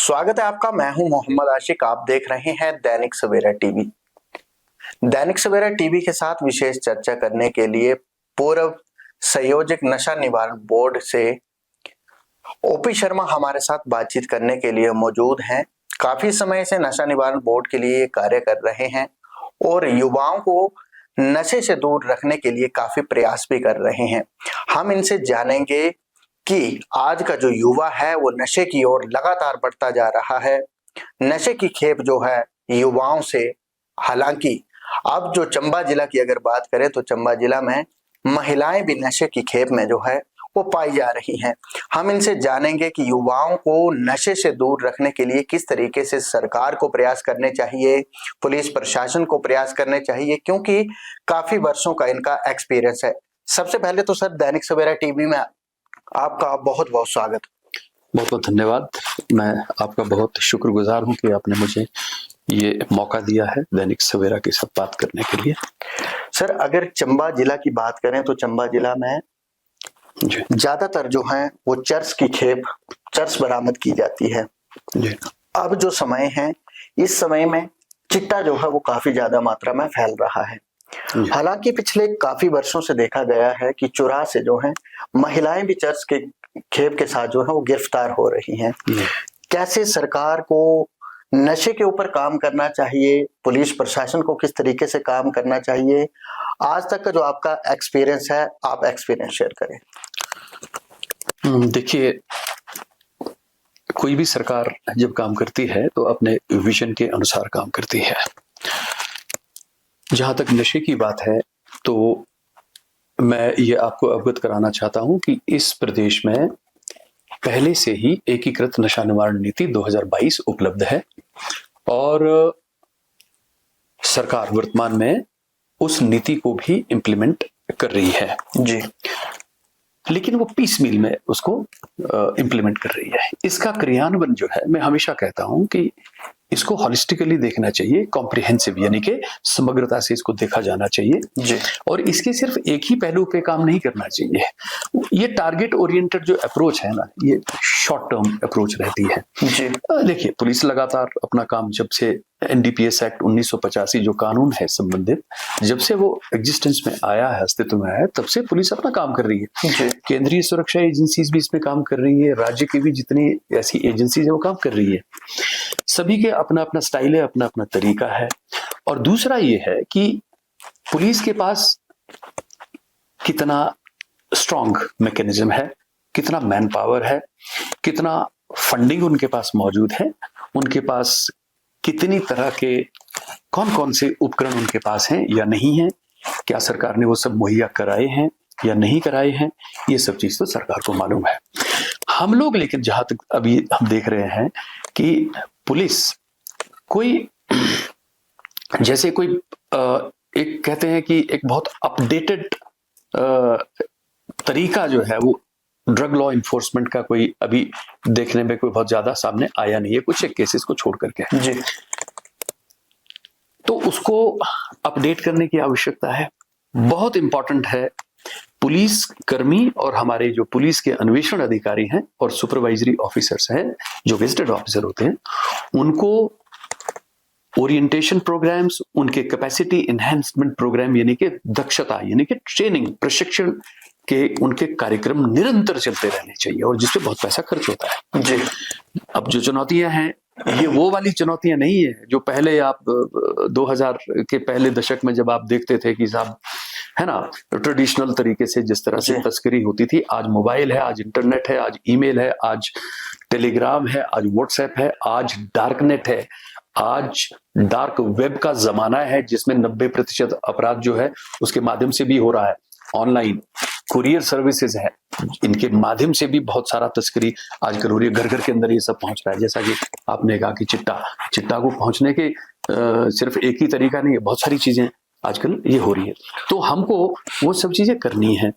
स्वागत है आपका। मैं हूं मोहम्मद आशिक। आप देख रहे हैं दैनिक सवेरा टीवी। दैनिक सवेरा टीवी के साथ विशेष चर्चा करने के लिए पूर्व संयोजक नशा निवारण बोर्ड से ओपी शर्मा हमारे साथ बातचीत करने के लिए मौजूद हैं। काफी समय से नशा निवारण बोर्ड के लिए कार्य कर रहे हैं और युवाओं को नशे से दूर रखने के लिए काफी प्रयास भी कर रहे हैं। हम इनसे जानेंगे कि आज का जो युवा है वो नशे की ओर लगातार बढ़ता जा रहा है। नशे की खेप जो है युवाओं से, हालांकि अब जो चंबा जिला की अगर बात करें तो चंबा जिला में महिलाएं भी नशे की खेप में जो है वो पाई जा रही हैं। हम इनसे जानेंगे कि युवाओं को नशे से दूर रखने के लिए किस तरीके से सरकार को प्रयास करने चाहिए, पुलिस प्रशासन को प्रयास करने चाहिए, क्योंकि काफी वर्षों का इनका एक्सपीरियंस है। सबसे पहले तो सर, दैनिक सवेरा टीवी में आपका बहुत बहुत स्वागत। बहुत बहुत धन्यवाद। मैं आपका बहुत शुक्रगुजार हूं कि आपने मुझे ये मौका दिया है दैनिक सवेरा के साथ बात करने के लिए। सर, अगर चंबा जिला की बात करें तो चंबा जिला में ज्यादातर जो है वो चर्स की खेप, चर्स बरामद की जाती है। अब जो समय है, इस समय में चिट्टा जो है वो काफी ज्यादा मात्रा में फैल रहा है। हालांकि पिछले काफी वर्षों से देखा गया है कि चुरा से जो है महिलाएं भी चर्च के खेप के साथ जो है वो गिरफ्तार हो रही हैं। कैसे सरकार को नशे के ऊपर काम करना चाहिए, पुलिस प्रशासन को किस तरीके से काम करना चाहिए, आज तक का जो आपका एक्सपीरियंस है, आप एक्सपीरियंस शेयर करें। देखिए, कोई भी सरकार जब काम करती है तो अपने विजन के अनुसार काम करती है। जहां तक नशे की बात है तो मैं ये आपको अवगत कराना चाहता हूं कि इस प्रदेश में पहले से ही एकीकृत नशा निवारण नीति 2022 उपलब्ध है और सरकार वर्तमान में उस नीति को भी इम्प्लीमेंट कर रही है जी, लेकिन वो पीस मील में उसको इम्प्लीमेंट कर रही है। इसका क्रियान्वयन जो है, मैं हमेशा कहता हूं कि इसको हॉलिस्टिकली देखना चाहिए, कॉम्प्रिहेंसिव यानी कि समग्रता से इसको देखा जाना चाहिए जी। और इसके सिर्फ एक ही पहलू पे काम नहीं करना चाहिए। ये टारगेट ओरिएंटेड जो अप्रोच है ना, ये शॉर्ट टर्म अप्रोच रहती है जी। देखिए, पुलिस लगातार अपना काम, जब से एनडीपीएस एक्ट 1985 जो कानून है संबंधित, जब से वो एग्जिस्टेंस में आया है, अस्तित्व में आया है, तब से पुलिस अपना काम कर रही है। केंद्रीय सुरक्षा एजेंसीज भी इसमें काम कर रही है, राज्य की भी जितनी ऐसी एजेंसीज है वो काम कर रही है। सभी के अपना अपना स्टाइल है, अपना अपना तरीका है। और दूसरा ये है कि पुलिस के पास कितना स्ट्रॉन्ग मैकेनिज्म है, कितना मैन पावर है, कितना फंडिंग उनके पास मौजूद है, उनके पास कितनी तरह के कौन कौन से उपकरण उनके पास हैं या नहीं हैं, क्या सरकार ने वो सब मुहैया कराए हैं या नहीं कराए हैं, ये सब चीज तो सरकार को मालूम है। हम लोग लेकिन जहां तक अभी हम देख रहे हैं कि पुलिस कोई, जैसे कोई एक कहते हैं कि एक बहुत अपडेटेड तरीका जो है वो ड्रग लॉ इन्फोर्समेंट का कोई अभी देखने में कोई बहुत ज्यादा सामने आया नहीं है, कुछ एक केसेस को छोड़ करके जी। तो उसको अपडेट करने की आवश्यकता है। बहुत इंपॉर्टेंट है पुलिस कर्मी और हमारे जो पुलिस के अन्वेषण अधिकारी हैं और सुपरवाइजरी ऑफिसर्स हैं, जो गेजेटेड ऑफिसर होते हैं, उनको ओरिएंटेशन प्रोग्राम्स, उनके कैपेसिटी एनहांसमेंट प्रोग्राम यानी कि दक्षता यानी कि ट्रेनिंग, प्रशिक्षण के उनके कार्यक्रम निरंतर चलते रहने चाहिए और जिसपे बहुत पैसा खर्च होता है जी। अब जो चुनौतियां हैं, ये वो वाली चुनौतियां नहीं है जो पहले आप 2000 के पहले दशक में जब आप देखते थे कि साहब, है ना, ट्रेडिशनल तरीके से जिस तरह से तस्करी होती थी। आज मोबाइल है, आज इंटरनेट है, आज ईमेल है, आज टेलीग्राम है, आज व्हाट्सएप है, आज डार्कनेट है, आज डार्क वेब का जमाना है जिसमें 90% अपराध जो है उसके माध्यम से भी हो रहा है। ऑनलाइन कुरियर सर्विसेज है, इनके माध्यम से भी बहुत सारा तस्करी आजकल हो रही है। घर घर के अंदर ये सब पहुंच रहा है। जैसा कि आपने कहा कि चिट्टा को पहुंचने के सिर्फ एक ही तरीका नहीं है, बहुत सारी चीजें आजकल ये हो रही है। तो हमको वो सब चीजें करनी है,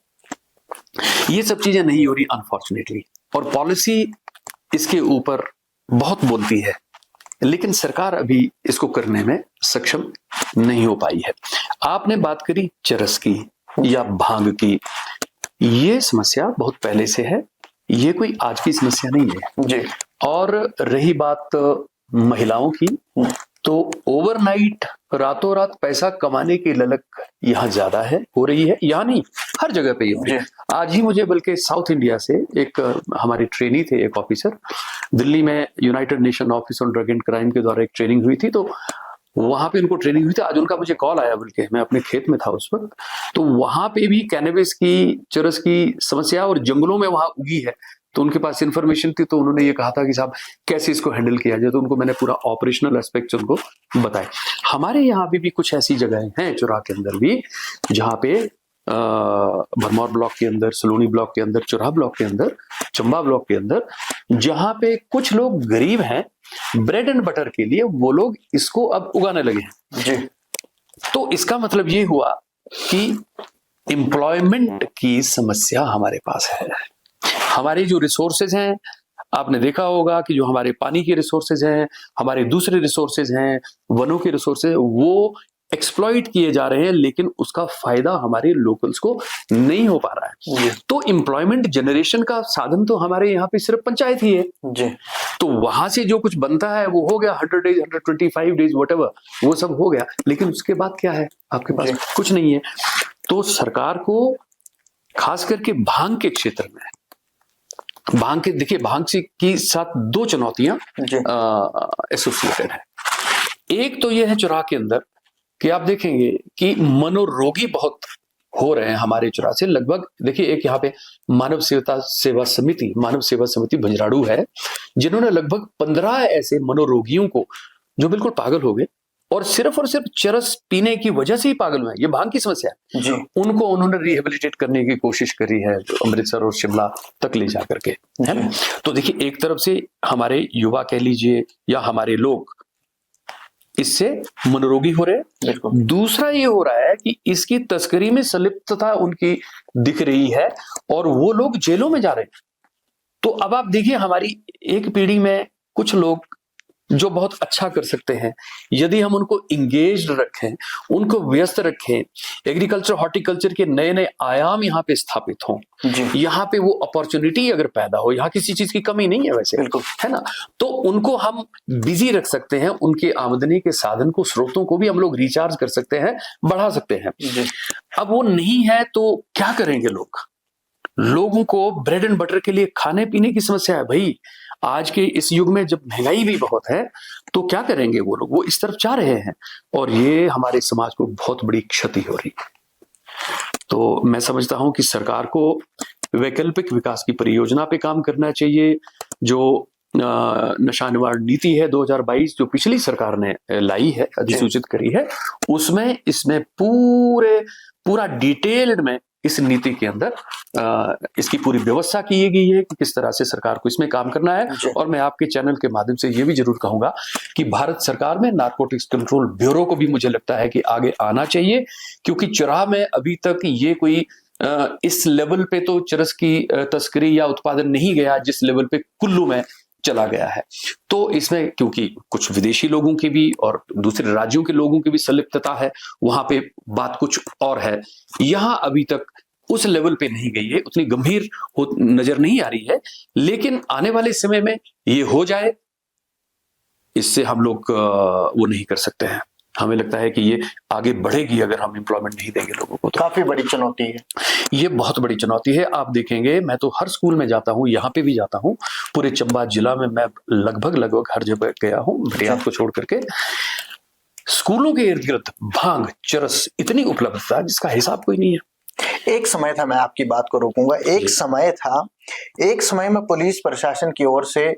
ये सब चीजें नहीं हो रही अनफॉर्चुनेटली, और पॉलिसी इसके ऊपर बहुत बोलती है लेकिन सरकार अभी इसको करने में सक्षम नहीं हो पाई है। आपने बात करी चरस की या भांग की, ये समस्या बहुत पहले से है, ये कोई आज की समस्या नहीं है जी। और रही बात महिलाओं की, तो ओवरनाइट रातों रात पैसा कमाने की ललक यहाँ ज्यादा है, हो रही है। यहाँ नहीं, हर जगह पे ये। आज ही मुझे बल्कि साउथ इंडिया से एक हमारे ट्रेनी थे, एक ऑफिसर, दिल्ली में United nation office on drug and crime के द्वारा एक ट्रेनिंग हुई थी, तो वहां पे उनको ट्रेनिंग हुई थी। आज उनका मुझे कॉल आया, बल्कि मैं अपने खेत में था उस वक्त, तो वहां पे भी कैनबिस की, चरस की समस्या और जंगलों में वहां उगी है, तो उनके पास इंफॉर्मेशन थी, तो उन्होंने ये कहा था कि साहब कैसे इसको हैंडल किया जाए, तो उनको मैंने पूरा ऑपरेशनल एस्पेक्ट उनको बताए। हमारे यहाँ भी कुछ ऐसी जगहें हैं चुराह के अंदर भी, जहाँ पे भरमौर ब्लॉक के अंदर, सलोनी ब्लॉक के अंदर, चुराह ब्लॉक के अंदर, चंबा ब्लॉक के अंदर, जहाँ पे कुछ लोग गरीब हैं, ब्रेड एंड बटर के लिए वो लोग इसको अब उगाने लगे हैं जी। तो इसका मतलब ये हुआ कि एम्प्लॉयमेंट की समस्या हमारे पास है। हमारे जो रिसोर्सेज हैं, आपने देखा होगा कि जो हमारे पानी के रिसोर्सेज हैं, हमारे दूसरे रिसोर्सेज हैं, वनों के रिसोर्सेज, वो एक्सप्लॉइट किए जा रहे हैं, लेकिन उसका फायदा हमारे लोकल्स को नहीं हो पा रहा है। तो एम्प्लॉयमेंट जनरेशन का साधन तो हमारे यहाँ पे सिर्फ पंचायत ही है जी। तो वहां से जो कुछ बनता है वो हो गया, 100 डेज, 125 डेज, व्हाटएवर, वो सब हो गया, लेकिन उसके बाद क्या है आपके पास? कुछ नहीं है। तो सरकार को खास करके भांग के क्षेत्र में, भांग के, देखिए भांग के साथ दो चुनौतियां एसोसिएटेड है। एक तो ये है चुराह के अंदर कि आप देखेंगे कि मनोरोगी बहुत हो रहे हैं हमारे चुराह से। लगभग देखिए, एक यहाँ पे मानव सेवा समिति भंजराड़ू है, जिन्होंने लगभग 15 ऐसे मनोरोगियों को, जो बिल्कुल पागल हो गए और सिर्फ चरस पीने की वजह से ही पागल हुए, ये भांग की समस्या है जी, उनको उन्होंने रिहेबिलिटेट करने की कोशिश करी है, अमृतसर और शिमला तक ले जा करके, है। तो देखिए, एक तरफ से हमारे युवा कह लीजिए या हमारे लोग इससे मनोरोगी हो रहे हैं, दूसरा ये हो रहा है कि इसकी तस्करी में संलिप्तता उनकी दिख रही है और वो लोग जेलों में जा रहे हैं। तो अब आप देखिए, हमारी एक पीढ़ी में कुछ लोग जो बहुत अच्छा कर सकते हैं, यदि हम उनको इंगेज्ड रखें, उनको व्यस्त रखें, एग्रीकल्चर हॉर्टिकल्चर के नए नए आयाम यहाँ पे स्थापित हों, यहाँ पे वो अपॉर्चुनिटी अगर पैदा हो, यहाँ किसी चीज की कमी नहीं है वैसे, बिल्कुल, है ना, तो उनको हम बिजी रख सकते हैं, उनके आमदनी के साधन को, स्रोतों को भी हम लोग रिचार्ज कर सकते हैं, बढ़ा सकते हैं। अब वो नहीं है तो क्या करेंगे लोग? लोगों को ब्रेड एंड बटर के लिए खाने पीने की समस्या है भाई। आज के इस युग में जब महंगाई भी बहुत है, तो क्या करेंगे वो लोग? वो इस तरफ जा रहे हैं और ये हमारे समाज को बहुत बड़ी क्षति हो रही है। तो मैं समझता हूं कि सरकार को वैकल्पिक विकास की परियोजना पे काम करना चाहिए। जो नशा निवारण नीति है 2022 जो पिछली सरकार ने लाई है, अधिसूचित करी है, उसमें इसमें पूरा डिटेल्ड में इस नीति के अंदर इसकी पूरी व्यवस्था की गई है कि किस तरह से सरकार को इसमें काम करना है। और मैं आपके चैनल के माध्यम से ये भी जरूर कहूंगा कि भारत सरकार में नारकोटिक्स कंट्रोल ब्यूरो को भी मुझे लगता है कि आगे आना चाहिए, क्योंकि चुराह में अभी तक ये कोई इस लेवल पे तो चरस की तस्करी या उत्पादन नहीं गया जिस लेवल पे कुल्लू में चला गया है। तो इसमें क्योंकि कुछ विदेशी लोगों की भी और दूसरे राज्यों के लोगों की भी संलिप्तता है, वहां पे बात कुछ और है। यहां अभी तक उस लेवल पे नहीं गई है, उतनी गंभीर नजर नहीं आ रही है, लेकिन आने वाले समय में ये हो जाए, इससे हम लोग वो नहीं कर सकते हैं। हमें लगता है कि ये आगे बढ़ेगी अगर हम एम्प्लॉयमेंट नहीं देंगे लोगों को। तो काफी बड़ी चुनौती है, ये बहुत बड़ी चुनौती है। आप देखेंगे, मैं तो हर स्कूल में जाता हूँ, यहाँ पे भी जाता हूँ, पूरे चंबा जिला में मैं लगभग हर जगह गया हूँ, भटियात को छोड़ करके। स्कूलों के इर्द गिर्द भांग, चरस इतनी उपलब्धता जिसका हिसाब कोई नहीं है। एक समय था, मैं आपकी बात को रोकूंगा, एक समय में पुलिस प्रशासन की ओर से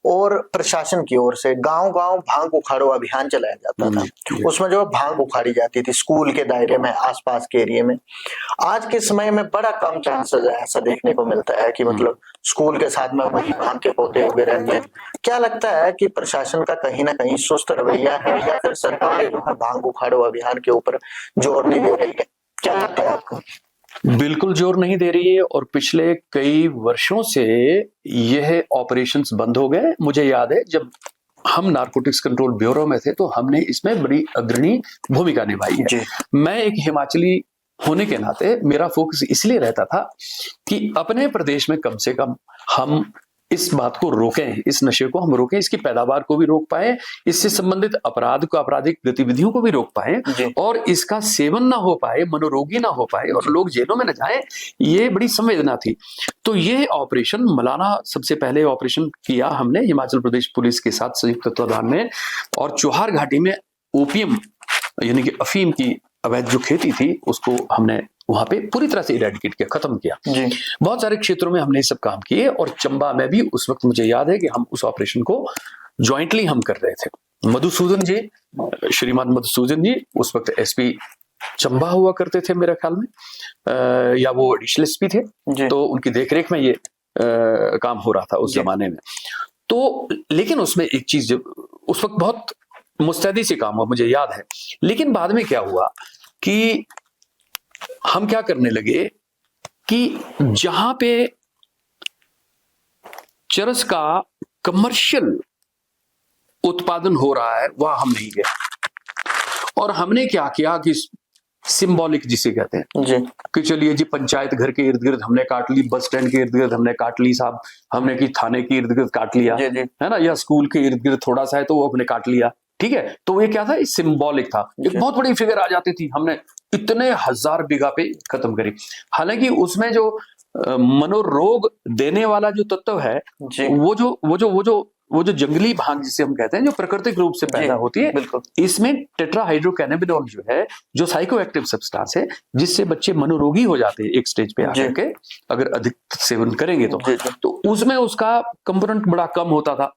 और प्रशासन की ओर से गांव-गांव भांग उखाड़ो अभियान चलाया जाता था। उसमें जो भांग उखाड़ी जाती थी स्कूल के दायरे में, आसपास के एरिया में। आज के समय में बड़ा कम चांसेस है ऐसा देखने को मिलता है कि मतलब स्कूल के साथ में वही भांग के पौधे उगे रहते हैं। क्या लगता है कि प्रशासन का कहीं ना कहीं सुस्त रवैया है या फिर सरकार जो है भांग उखाड़ो अभियान के ऊपर जोर नहीं दे रही है? क्या लगता है आपको? बिल्कुल जोर नहीं दे रही है और पिछले कई वर्षों से यह ऑपरेशंस बंद हो गए। मुझे याद है जब हम नारकोटिक्स कंट्रोल ब्यूरो में थे तो हमने इसमें बड़ी अग्रणी भूमिका निभाई है। मैं एक हिमाचली होने के नाते मेरा फोकस इसलिए रहता था कि अपने प्रदेश में कम से कम हम इस बात को रोकें, इस नशे को हम रोकें, इसकी पैदावार को भी रोक पाए, इससे संबंधित अपराध को, आपराधिक गतिविधियों को भी रोक पाए और इसका सेवन ना हो पाए, मनोरोगी ना हो पाए और लोग जेलों में न जाए, ये बड़ी संवेदना थी। तो ये ऑपरेशन मलाना, सबसे पहले ऑपरेशन किया हमने हिमाचल प्रदेश पुलिस के साथ संयुक्त तत्वाधान में, और चोहार घाटी में ओपियम यानी कि अफीम की अवैध जो खेती थी उसको हमने वहां पे पूरी तरह से इरेडिकेट किया, खत्म किया। बहुत सारे क्षेत्रों में हमने ये सब काम किए और चंबा में भी उस वक्त मुझे याद है कि हम उस ऑपरेशन को ज्वाइंटली हम कर रहे थे। मधुसूदन जी, श्रीमान मधुसूदन जी उस वक्त एसपी चंबा हुआ करते थे मेरे ख्याल में, या वो एडिशनल एसपी थे, तो उनकी देखरेख में ये काम हो रहा था उस जमाने में। तो लेकिन उसमें एक चीज उस वक्त बहुत मुस्तैदी से काम हुआ, मुझे याद है। लेकिन बाद में क्या हुआ कि हम क्या करने लगे कि जहां पे चरस का कमर्शियल उत्पादन हो रहा है वहां हम नहीं गए, और हमने क्या किया कि सिंबॉलिक जिसे कहते हैं कि चलिए जी पंचायत घर के इर्द गिर्द हमने काट ली, बस स्टैंड के इर्द गिर्द हमने काट ली साहब, हमने कि थाने के इर्द गिर्द काट लिया है ना, या स्कूल के इर्द गिर्द थोड़ा सा है तो वो हमने काट लिया, ठीक है। तो ये क्या था, सिंबॉलिक था, एक बहुत बड़ी फिगर आ जाती थी, हमने इतने 1000 बीघा पे खत्म करी। हालांकि उसमें जो मनोरोग देने वाला जो तत्व है वो जो जंगली भांग जिसे हम कहते हैं, जो प्राकृतिक रूप से पैदा होती है, इसमें टेट्राहाइड्रोकैनाबिनॉल जो है, जो साइकोएक्टिव सब्सटेंस है, जिससे बच्चे मनोरोगी हो जाते हैं एक स्टेज पे आकर के, अगर अधिक सेवन करेंगे तो उसमें उसका कंपोनेंट बड़ा कम होता था।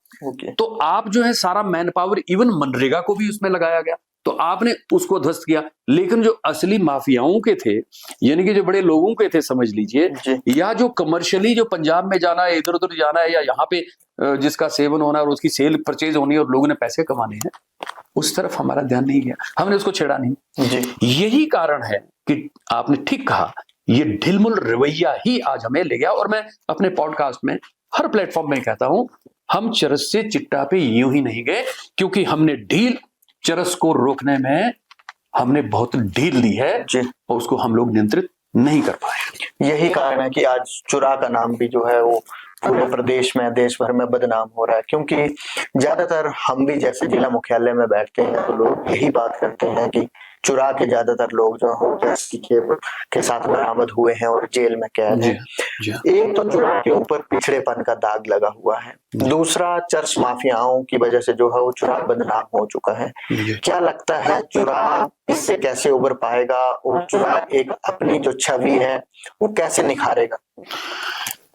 तो आप जो है सारा मैन पावर, इवन मनरेगा को भी उसमें लगाया गया, तो आपने उसको ध्वस्त किया। लेकिन जो असली माफियाओं के थे, यानी कि जो बड़े लोगों के थे समझ लीजिए, या जो कमर्शियली जो पंजाब में जाना है, इधर उधर जाना है, या यहाँ पे जिसका सेवन होना है और उसकी सेल परचेज होनी है और लोगों ने पैसे कमाने हैं, उस तरफ हमारा ध्यान नहीं गया, हमने उसको छेड़ा नहीं। यही कारण है कि आपने ठीक कहा, ये ढिलमुल रवैया ही आज हमें ले गया। और मैं अपने पॉडकास्ट में हर प्लेटफॉर्म में कहता हूं, हम चरस से चिट्टा पे यूं ही नहीं गए, क्योंकि हमने चरस को रोकने में हमने बहुत ढील दी है और उसको हम लोग नियंत्रित नहीं कर पाए। यही कारण है कि आज चुरा का नाम भी जो है वो पूरे प्रदेश में, देश भर में बदनाम हो रहा है, क्योंकि ज्यादातर हम भी जैसे जिला मुख्यालय में बैठते हैं तो लोग यही बात करते हैं कि चुरा के ज्यादातर लोग जो हो के साथ बरामद हुए हैं और जेल में कैद हैं। एक तो चुरा के ऊपर पिछड़ेपन का दाग लगा हुआ है, दूसरा चरस माफियाओं की वजह से जो है वो चुरा बदनाम हो चुका है। क्या लगता है चुरा इससे कैसे उबर पाएगा, और चुरा एक अपनी जो छवि है वो कैसे निखारेगा?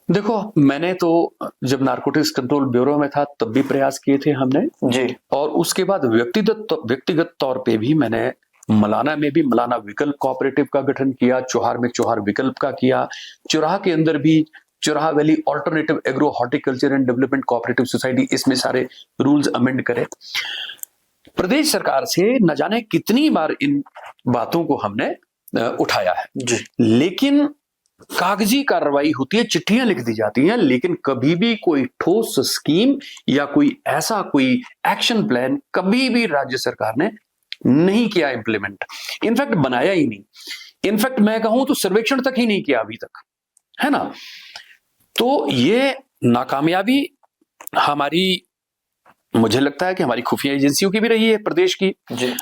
देखो, मैंने तो जब नारकोटिक्स कंट्रोल ब्यूरो में था तब भी प्रयास किए थे हमने जी, और उसके बाद व्यक्तिगत तौर पे भी मैंने मलाना में भी मलाना विकल्प कोऑपरेटिव का गठन किया, चोहार में चोहार विकल्प का किया, चुराह के अंदर भी Churah valley alternative agro horticulture and development cooperative society, इसमें सारे रूल्स अमेंड करे। प्रदेश सरकार से न जाने कितनी बार इन बातों को हमने उठाया है जी, लेकिन कागजी कार्रवाई होती है, चिट्ठियां लिख दी जाती हैं, लेकिन कभी भी कोई ठोस स्कीम या कोई ऐसा कोई एक्शन प्लान कभी भी राज्य सरकार ने नहीं किया इम्प्लीमेंट, इनफैक्ट बनाया ही नहीं। इनफैक्ट मैं कहूं तो सर्वेक्षण तक ही नहीं किया अभी तक, है ना। तो ये नाकामयाबी हमारी, मुझे लगता है कि हमारी खुफिया एजेंसियों की भी रही है, प्रदेश की,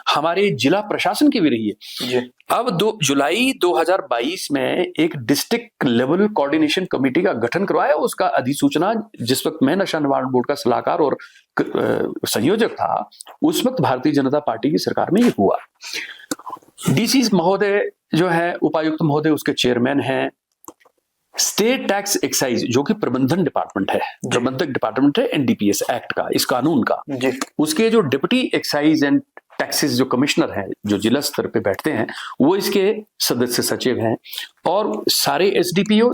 हमारे जिला प्रशासन की भी रही है। अब 2 जुलाई 2022 में एक डिस्ट्रिक्ट लेवल कोऑर्डिनेशन कमेटी का गठन करवाया, उसका अधिसूचना जिस वक्त मैं नशा निवारण बोर्ड का सलाहकार और संयोजक था, उस वक्त भारतीय जनता पार्टी की सरकार में ये हुआ। डीसी महोदय जो है, उपायुक्त महोदय उसके चेयरमैन हैं। स्टेट टैक्स एक्साइज जो कि प्रबंधन डिपार्टमेंट है, प्रबंधक डिपार्टमेंट है एनडीपीएस एक्ट का, इस कानून का, उसके जो डिप्टी एक्साइज एंड टैक्सेस जो कमिश्नर हैं, जो जिला स्तर पे बैठते हैं, वो इसके सदस्य सचिव हैं, और सारे एसडीपीओ,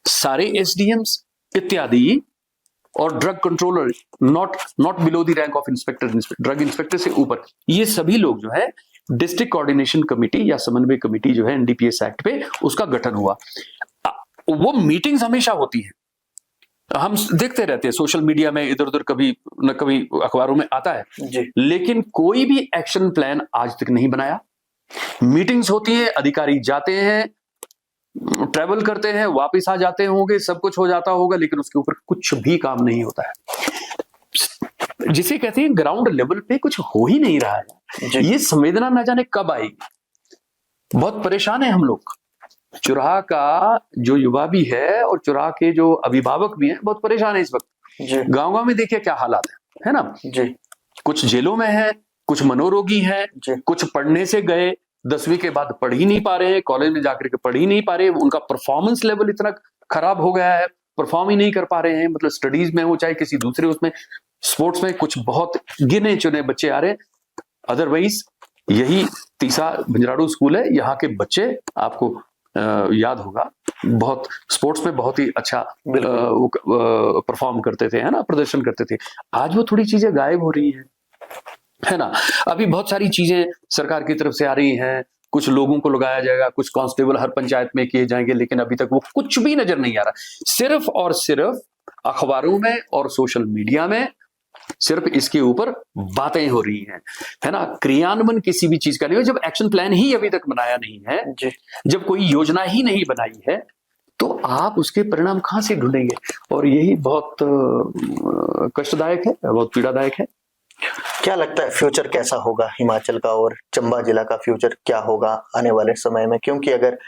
सारे एसडीएम्स इत्यादि, और drug controller not below the rank of inspector, drug inspector से ऊपर, ये सभी लोग जो है डिस्ट्रिक्ट कोऑर्डिनेशन कमेटी या समन्वय कमेटी जो है एनडीपीएस एक्ट पे, उसका गठन हुआ। वो मीटिंग्स हमेशा होती है, हम देखते रहते हैं सोशल मीडिया में, इधर उधर कभी न कभी अखबारों में आता है जी, लेकिन कोई भी एक्शन प्लान आज तक नहीं बनाया। मीटिंग्स होती हैं, अधिकारी जाते हैं, ट्रैवल करते हैं, वापस आ जाते होंगे, सब कुछ हो जाता होगा, लेकिन उसके ऊपर कुछ भी काम नहीं होता है, जिसे कहते हैं ग्राउंड लेवल पे कुछ हो ही नहीं रहा है। ये संवेदना न जाने कब आएगी। बहुत परेशान है हम लोग। चुराह का जो युवा भी है और चुराह के जो अभिभावक भी हैं बहुत परेशान है इस वक्त। गांव में देखिए क्या हालात है ना जी। कुछ जेलों में है, कुछ मनोरोगी हैं, कुछ पढ़ने से गए, 10वीं के बाद पढ़ ही नहीं पा रहे, कॉलेज में जाकर के पढ़ ही नहीं पा रहे, उनका परफॉर्मेंस लेवल इतना खराब हो गया है, परफॉर्म ही नहीं कर पा रहे हैं, मतलब स्टडीज में हो चाहे किसी दूसरे उसमें, स्पोर्ट्स में कुछ बहुत गिने चुने बच्चे आ रहे हैं। अदरवाइज यही तीसा भिंजराड़ू स्कूल है, यहाँ के बच्चे आपको याद होगा बहुत स्पोर्ट्स में बहुत ही अच्छा परफॉर्म करते थे, है ना, प्रदर्शन करते थे। आज वो थोड़ी चीजें गायब हो रही है ना। अभी बहुत सारी चीजें सरकार की तरफ से आ रही हैं, कुछ लोगों को लगाया जाएगा, कुछ कांस्टेबल हर पंचायत में किए जाएंगे, लेकिन अभी तक वो कुछ भी नजर नहीं आ रहा। सिर्फ और सिर्फ अखबारों में और सोशल मीडिया में सिर्फ इसके ऊपर बातें हो रही हैं, है ना। क्रियान्वयन किसी भी चीज का नहीं हो। जब एक्शन प्लान ही अभी तक बनाया नहीं है, जब कोई योजना ही नहीं बनाई है, तो आप उसके परिणाम कहां से ढूंढेंगे? और यही बहुत कष्टदायक है, बहुत पीड़ादायक है। क्या लगता है फ्यूचर कैसा होगा हिमाचल का और चंबा जिला का फ्यूचर क्या होगा आने वाले समय में? क्योंकि अगर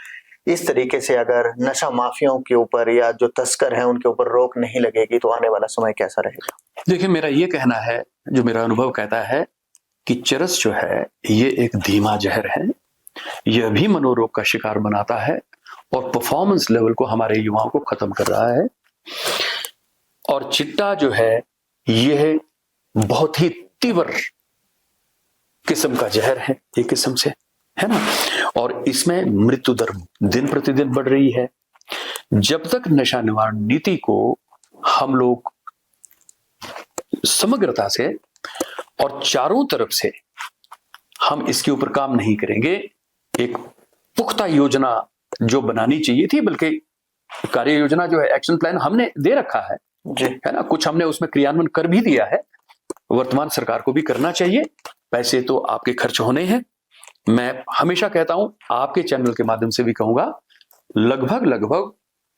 इस तरीके से अगर नशा माफियाओं के ऊपर या जो तस्कर हैं उनके ऊपर रोक नहीं लगेगी तो आने वाला समय कैसा रहेगा? देखिए, मेरा ये कहना है, जो मेरा अनुभव कहता है कि चरस जो है ये एक धीमा जहर है, यह भी मनोरोग का शिकार बनाता है और परफॉर्मेंस लेवल को हमारे युवाओं को खत्म कर रहा है। और चिट्टा जो है यह बहुत ही तीव्र किस्म का जहर है, एक किस्म से, है ना। और इसमें मृत्यु दर दिन प्रतिदिन बढ़ रही है। जब तक नशा निवारण नीति को हम लोग समग्रता से और चारों तरफ से हम इसके ऊपर काम नहीं करेंगे, एक पुख्ता योजना जो बनानी चाहिए थी, बल्कि कार्य योजना जो है, एक्शन प्लान हमने दे रखा है, है ना, कुछ हमने उसमें क्रियान्वयन कर भी दिया है, वर्तमान सरकार को भी करना चाहिए। पैसे तो आपके खर्च होने हैं। मैं हमेशा कहता हूं, आपके चैनल के माध्यम से भी कहूंगा, लगभग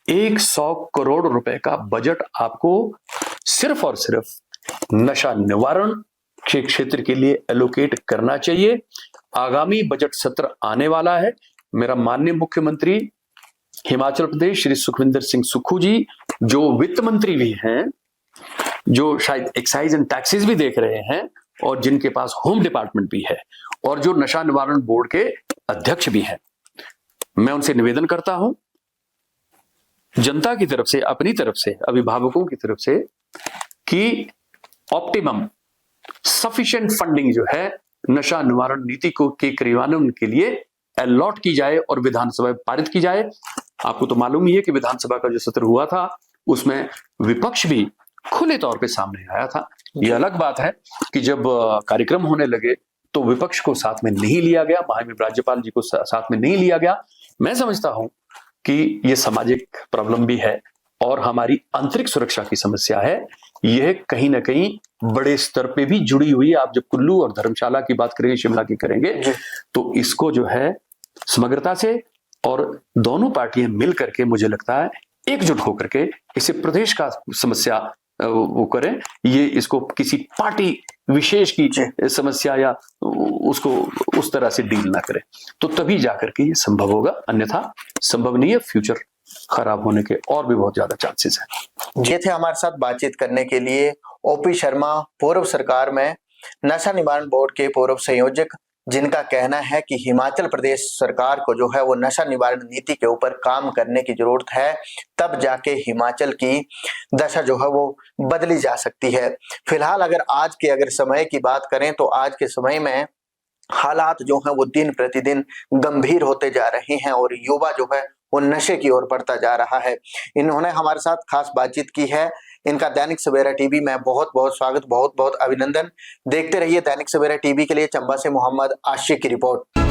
100 करोड़ रुपए का बजट आपको सिर्फ और सिर्फ नशा निवारण के क्षेत्र के लिए एलोकेट करना चाहिए। आगामी बजट सत्र आने वाला है। मेरा माननीय मुख्यमंत्री हिमाचल प्रदेश श्री सुखविंदर सिंह सुक्खू जी, जो वित्त मंत्री भी हैं, जो शायद एक्साइज एंड टैक्सेस भी देख रहे हैं, और जिनके पास होम डिपार्टमेंट भी है, और जो नशा निवारण बोर्ड के अध्यक्ष भी हैं, मैं उनसे निवेदन करता हूं, जनता की तरफ से, अपनी तरफ से, अभिभावकों की तरफ से, कि ऑप्टिमम सफिशिएंट फंडिंग जो है नशा निवारण नीति को के क्रियान्वयन के लिए अलॉट की जाए और विधानसभा में पारित की जाए। आपको तो मालूम ही है कि विधानसभा का जो सत्र हुआ था उसमें विपक्ष भी खुले तौर पे सामने आया था। यह अलग बात है कि जब कार्यक्रम होने लगे तो विपक्ष को साथ में नहीं लिया गया, माननीय राज्यपाल जी को साथ में नहीं लिया गया। मैं समझता हूं कि यह सामाजिक प्रॉब्लम भी है और हमारी आंतरिक सुरक्षा की समस्या है। यह कहीं ना कहीं बड़े स्तर पे भी जुड़ी हुई है। आप जब कुल्लू और धर्मशाला की बात करेंगे, शिमला की करेंगे, तो इसको जो है समग्रता से और दोनों पार्टियां मिल करके, मुझे लगता है एकजुट होकर के इसे प्रदेश का समस्या वो करें। ये इसको किसी पार्टी विशेष की समस्या या उसको उस तरह से डील ना करें, तो तभी जाकर के ये संभव होगा, अन्यथा संभव नहीं है। फ्यूचर खराब होने के और भी बहुत ज्यादा चांसेस हैं। ये थे हमारे साथ बातचीत करने के लिए ओपी शर्मा, पूर्व सरकार में नशा निवारण बोर्ड के पूर्व संयोजक, जिनका कहना है कि हिमाचल प्रदेश सरकार को जो है वो नशा निवारण नीति के ऊपर काम करने की जरूरत है, तब जाके हिमाचल की दशा जो है वो बदली जा सकती है। फिलहाल अगर समय की बात करें तो आज के समय में हालात जो है वो दिन प्रतिदिन गंभीर होते जा रहे हैं और युवा जो है वो नशे की ओर बढ़ता जा रहा है। इन्होंने हमारे साथ खास बातचीत की है। इनका दैनिक सवेरा टीवी में बहुत बहुत स्वागत, बहुत बहुत अभिनंदन। देखते रहिए दैनिक सवेरा टीवी के लिए। चंबा से मोहम्मद आशिक की रिपोर्ट।